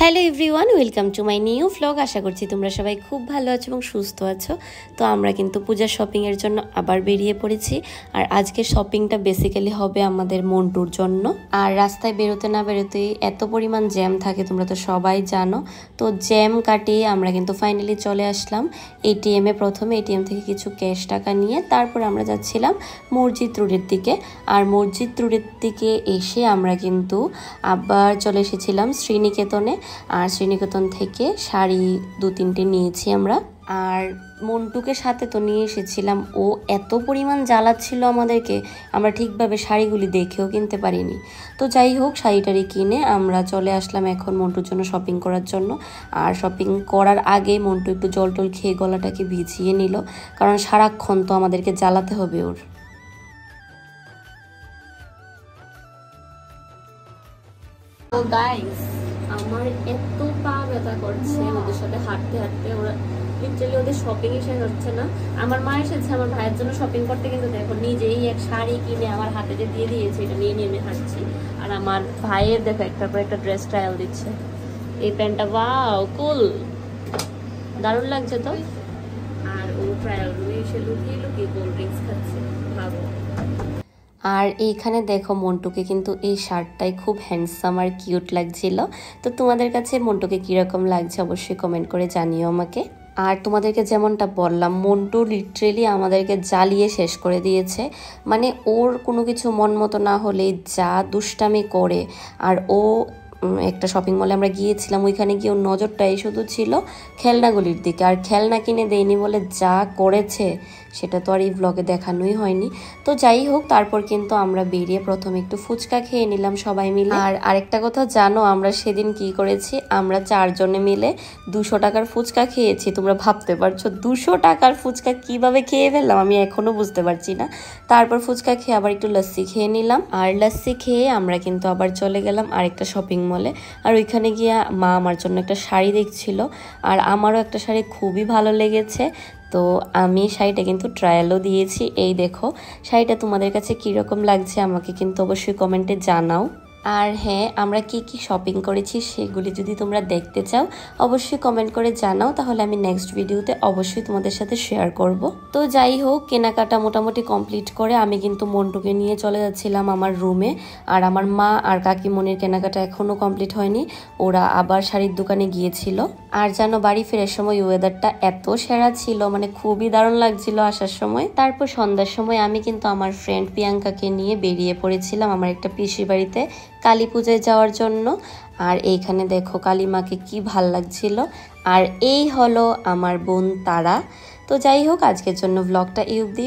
Hello everyone, welcome to my new vlog. আশা করছি তোমরা সবাই খুব ভালো আছো এবং সুস্থ আছো। তো আমরা কিন্তু পূজার শপিংয়ের জন্য আবার বেরিয়ে পড়েছি। আর আজকের শপিংটা বেসিক্যালি হবে আমাদের মন্টুর জন্য। আর রাস্তায় বেরোতে না বেরোতেই এত পরিমাণ জ্যাম থাকে, তোমরা তো সবাই জানো। তো জ্যাম কাটিয়ে আমরা কিন্তু ফাইনালি চলে আসলাম এটিএমে। প্রথমে এটিএম থেকে কিছু ক্যাশ টাকা নিয়ে তারপর আমরা যাচ্ছিলাম মসজিদ রোডের দিকে। আর মসজিদ রোডের দিকে এসে আমরা কিন্তু আবার চলে এসেছিলাম শ্রীনিকেতনে। আর শ্রীনিকেতন থেকে শাড়ি 2-3টে নিয়েছি আমরা। আর মন্টুকে সাথে তো নিয়ে এসেছিলাম, ও এত পরিমাণ জ্বালাচ্ছিল আমাদেরকে, আমরা ঠিকভাবে শাড়িগুলি দেখেও কিনতে পারিনি। তো যাই হোক, শাড়িটারি কিনে আমরা চলে আসলাম এখন মন্টুর জন্য শপিং করার জন্য। আর শপিং করার আগে মন্টু একটু জল টল খেয়ে গলাটাকে ভিজিয়ে নিল, কারণ সারাক্ষণ তো আমাদেরকে জ্বালাতে হবে ওর। তো গাইস, আমার এত পা ব্যথা করছে ওদের সাথে হাঁটতে হাঁটতে। ওরা লিটারালি ওদের শপিং শেষ হচ্ছে না। আমার মা এসেছে আমার ভাইয়ের জন্য শপিং করতে, কিন্তু দেখো নিজেই এক শাড়ি কিনে আমার হাতে যে দিয়ে দিয়েছে, এটা নিয়ে নিয়ে হাঁটছি। আর আমার ভাইয়ের দেখো একটার পর একটা ড্রেস ট্রায়াল দিচ্ছে। এই প্যান্টটা ওয়াও কুল, দারুণ লাগছে তো। আর ও ট্রায়াল রুমে এসে লুকিয়ে লুকিয়ে কোল্ড ড্রিঙ্কস খাচ্ছে, ভাবো। আর এইখানে দেখো মন্টুকে কিন্তু এই শার্টটাই খুব হ্যান্ডসাম আর কিউট লাগছিল। তো তোমাদের কাছে মন্টুকে কীরকম লাগছে অবশ্যই কমেন্ট করে জানিও আমাকে। আর তোমাদেরকে যেমনটা বললাম, মন্টু লিটারেলি আমাদেরকে জ্বালিয়ে শেষ করে দিয়েছে। মানে ওর কোনো কিছু মন মতো না হলেই যা দুষ্টামি করে। আর ও একটা শপিং মলে আমরা গিয়েছিলাম, ওইখানে গিয়ে ওর নজরটাই শুধু ছিল খেলনাগুলির দিকে। আর খেলনা কিনে দেয়নি বলে যা করেছে সেটা তো আর এই ব্লগে দেখানোই হয়নি। তো যাই হোক, তারপর কিন্তু আমরা বেরিয়ে প্রথমে একটু ফুচকা খেয়ে নিলাম সবাই মিলে। আর আরেকটা কথা জানো, আমরা সেদিন কি করেছি, আমরা 4 জনে মিলে 200 টাকার ফুচকা খেয়েছি। তোমরা ভাবতে পারছো 200 টাকার ফুচকা কিভাবে খেয়ে ফেললাম, আমি এখনো বুঝতে পারছি না। তারপর ফুচকা খেয়ে আবার একটু লস্যি খেয়ে নিলাম। আর লস্যি খেয়ে আমরা কিন্তু আবার চলে গেলাম আরেকটা শপিং মলে। আর ওইখানে গিয়ে মা আমার জন্য একটা শাড়ি দেখছিল, আর আমারও একটা শাড়ি খুবই ভালো লেগেছে। তো আমি শাড়িটা কিন্তু ট্রায়ালও দিয়েছি। এই দেখো শাড়িটা তোমাদের কাছে কীরকম লাগছে আমাকে কিন্তু অবশ্যই কমেন্টে জানাও। আর হ্যাঁ, আমরা কি কি শপিং করেছি সেগুলি যদি তোমরা দেখতে চাও অবশ্যই কমেন্ট করে জানাও, তাহলে আমি নেক্সট ভিডিওতে অবশ্যই তোমাদের সাথে শেয়ার করব। তো যাই হোক, কেনাকাটা মোটামুটি কমপ্লিট করে আমি কিন্তু মন্টুকে নিয়ে চলে যাচ্ছিলাম আমার রুমে। আর আমার মা আর কাকিমণির কেনাকাটা এখনও কমপ্লিট হয়নি, ওরা আবার শাড়ির দোকানে গিয়েছিল। আর জানো, বাড়ি ফেরার সময় ওয়েদারটা এত সেরা ছিল, মানে খুবই দারুণ লাগছিল আসার সময়। তারপর সন্ধ্যার সময় আমি কিন্তু আমার ফ্রেন্ড প্রিয়াঙ্কাকে নিয়ে বেরিয়ে পড়েছিলাম আমার একটা পিসির বাড়িতে কালী পূজায় যাওয়ার জন্য। আর এইখানে দেখো কালী মাকে কি ভাল লাগছিল। আর এই হলো আমার বোন তারা। তো যাই হোক, আজকের জন্য ব্লগটা এই অবধি।